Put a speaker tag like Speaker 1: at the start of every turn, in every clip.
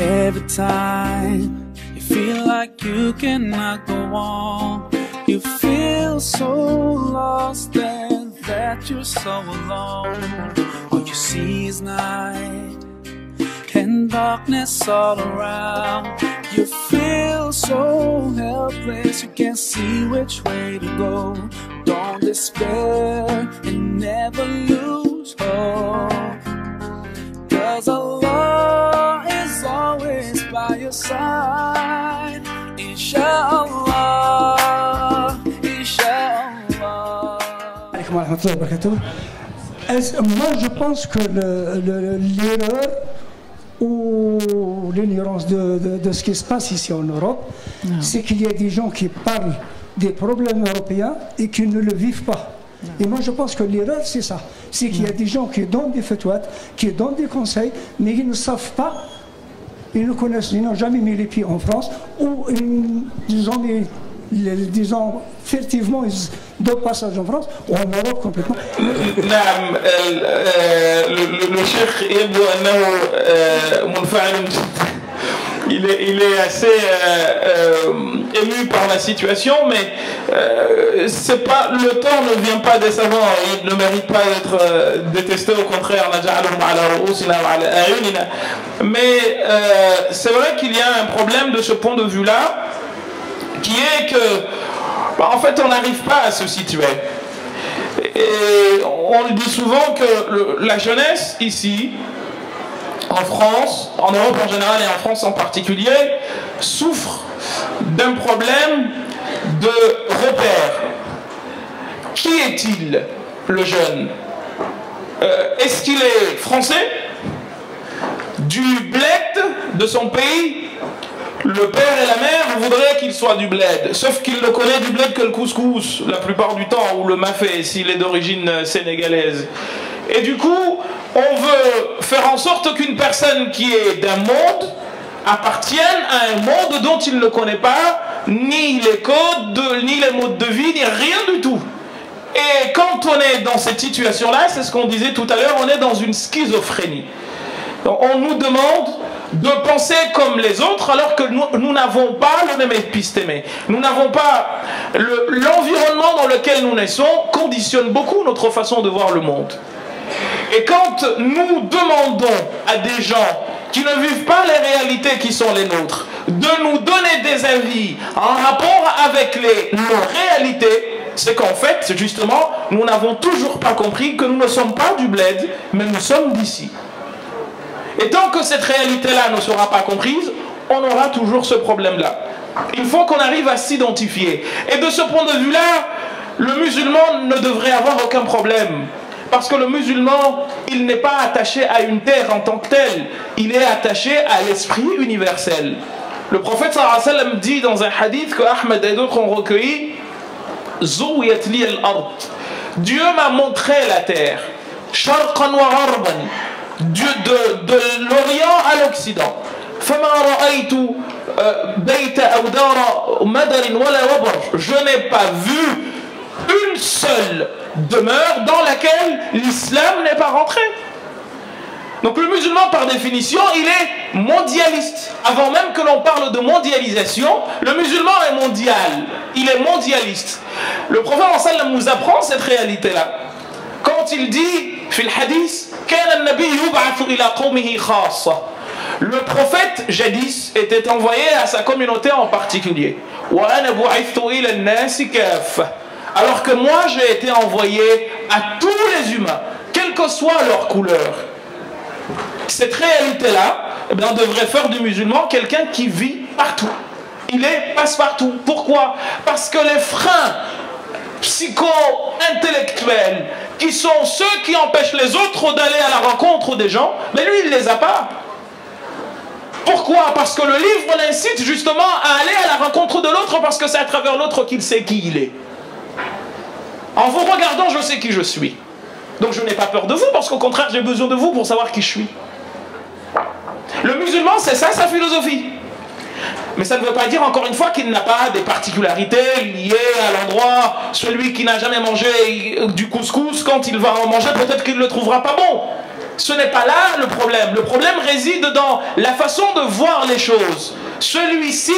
Speaker 1: Every time you feel like you cannot go on, you feel so lost and that you're so alone. All you see is night and darkness all around. You feel so helpless, you can't see which way to go. Don't despair and never lose hope, 'cause Allah is always by your side. Inch'Allah, Inch'Allah.
Speaker 2: Alaykoum wa rahmatullahi wa barakatuh. Moi je pense que l'erreur ou l'ignorance de ce qui se passe ici en Europe, c'est qu'il y a des gens qui parlent des problèmes européens et qui ne le vivent pas. Et moi je pense que l'erreur c'est ça, c'est qu'il y a des gens qui donnent des fatwas, qui donnent des conseils, mais ils ne savent pas, ils ne connaissent, ils n'ont jamais mis les pieds en France, ou ils ont mis, disons, furtivement, de passage en France, ou en Europe complètement.
Speaker 3: Le cheikh يبدو أنه منفعل il est assez ému par la situation, mais c'est pas, le temps ne vient pas des savants, il ne mérite pas d'être détesté, au contraire, mais c'est vrai qu'il y a un problème de ce point de vue-là, qui est que, en fait, on n'arrive pas à se situer. Et on dit souvent que la jeunesse, ici, en France, en Europe en général et en France en particulier, souffre d'un problème de repère. Qui est-il, le jeune? Est-ce qu'il est français? Du bled de son pays? Le père et la mère voudraient qu'il soit du bled, sauf qu'il ne connaît du bled que le couscous, la plupart du temps, ou le mafé, s'il est d'origine sénégalaise. Et du coup, on veut faire en sorte qu'une personne qui est d'un monde appartienne à un monde dont il ne connaît pas ni les codes, ni les modes de vie, ni rien du tout. Et quand on est dans cette situation-là, c'est ce qu'on disait tout à l'heure, on est dans une schizophrénie. Donc on nous demande de penser comme les autres alors que nous n'avons pas le même épistémé. Nous n'avons pas... L'environnement dans lequel nous naissons conditionne beaucoup notre façon de voir le monde. Et quand nous demandons à des gens qui ne vivent pas les réalités qui sont les nôtres de nous donner des avis en rapport avec nos réalités, c'est qu'en fait, justement, nous n'avons toujours pas compris que nous ne sommes pas du bled, mais nous sommes d'ici. Et tant que cette réalité-là ne sera pas comprise, on aura toujours ce problème-là. Il faut qu'on arrive à s'identifier. Et de ce point de vue-là, le musulman ne devrait avoir aucun problème. Parce que le musulman, il n'est pas attaché à une terre en tant que telle. Il est attaché à l'esprit universel. Le prophète sallallahu alayhi wa sallam dit dans un hadith que Ahmed et d'autres ont recueilli, Zouwiyat li al-ard. Dieu m'a montré la terre. Sharqan wa gharban. De l'Orient à l'Occident. Je n'ai pas vu une seule demeure dans laquelle l'islam n'est pas rentré. Donc le musulman par définition il est mondialiste. Avant même que l'on parle de mondialisation, le musulman est mondial, il est mondialiste. Le prophète sallam nous apprend cette réalité-là. Quand il dit في الحديث كان النبي يبعث إلى قومه خاصة. Le prophète jadis était envoyé à sa communauté en particulier. وأنا بعثت إلى الناس كافة. Alors que moi j'ai été envoyé à tous les humains, quelle que soit leur couleur. Cette réalité-là, eh bien, on devrait faire du musulman quelqu'un qui vit partout. Il est passe-partout. Pourquoi? Parce que les freins psycho-intellectuels, qui sont ceux qui empêchent les autres d'aller à la rencontre des gens, mais lui il ne les a pas. Pourquoi? Parce que le livre l'incite justement à aller à la rencontre de l'autre, parce que c'est à travers l'autre qu'il sait qui il est. En vous regardant, je sais qui je suis. Donc je n'ai pas peur de vous, parce qu'au contraire j'ai besoin de vous pour savoir qui je suis. Le musulman, c'est ça sa philosophie. Mais ça ne veut pas dire encore une fois qu'il n'a pas des particularités liées à l'endroit. Celui qui n'a jamais mangé du couscous, quand il va en manger, peut-être qu'il ne le trouvera pas bon. ce n'est pas là le problème. Le problème réside dans la façon de voir les choses. Celui-ci,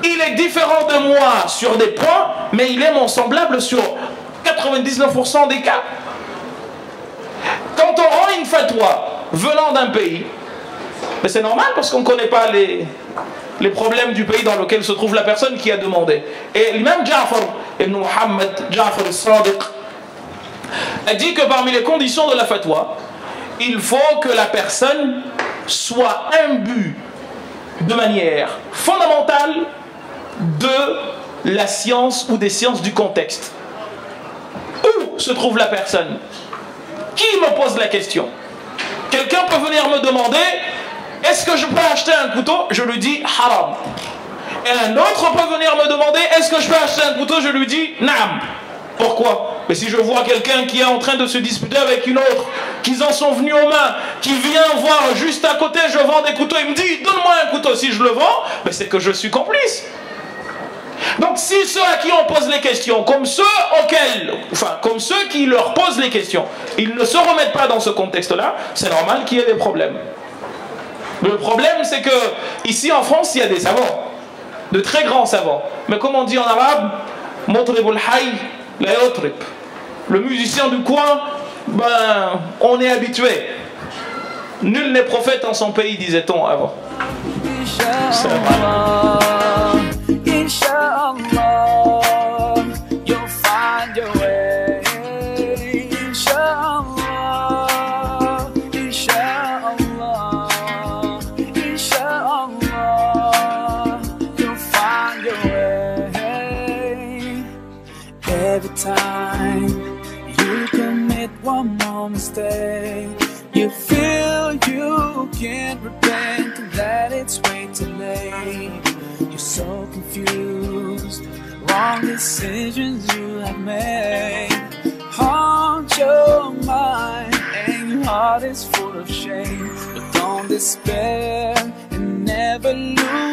Speaker 3: il est différent de moi sur des points, mais il est mon semblable sur 99% des cas. Quand on rend une fatwa venant d'un pays, c'est normal parce qu'on ne connaît pas les problèmes du pays dans lequel se trouve la personne qui a demandé. Et l'imam Ja'far ibn Muhammad Ja'far al-Sadiq a dit que parmi les conditions de la fatwa, il faut que la personne soit imbue de manière fondamentale de la science ou des sciences du contexte. Où se trouve la personne? Qui me pose la question? Quelqu'un peut venir me demander: est-ce que je peux acheter un couteau? Je lui dis haram. Et un autre peut venir me demander: est-ce que je peux acheter un couteau? Je lui dis naam. Pourquoi? Mais si je vois quelqu'un qui est en train de se disputer avec une autre, qu'ils en sont venus aux mains, qui vient voir juste à côté, je vends des couteaux, il me dit donne-moi un couteau, si je le vends, c'est que je suis complice. Donc si ceux à qui on pose les questions, comme ceux qui leur posent les questions, ils ne se remettent pas dans ce contexte-là, c'est normal qu'il y ait des problèmes. Le problème, c'est que ici en France, il y a des savants, de très grands savants. Mais comme on dit en arabe, Motribul Hayy la yotrib. Le musicien du coin, on est habitué. Nul n'est prophète en son pays, disait-on avant.
Speaker 1: Inshallah, you'll find your way. Inshallah, inshallah, inshallah, you'll find your way. Every time you commit one more mistake, you feel you can't repent and that it's way too late. You're so confused, wrong decisions you have made haunt your mind and your heart is full of shame. But don't despair and never lose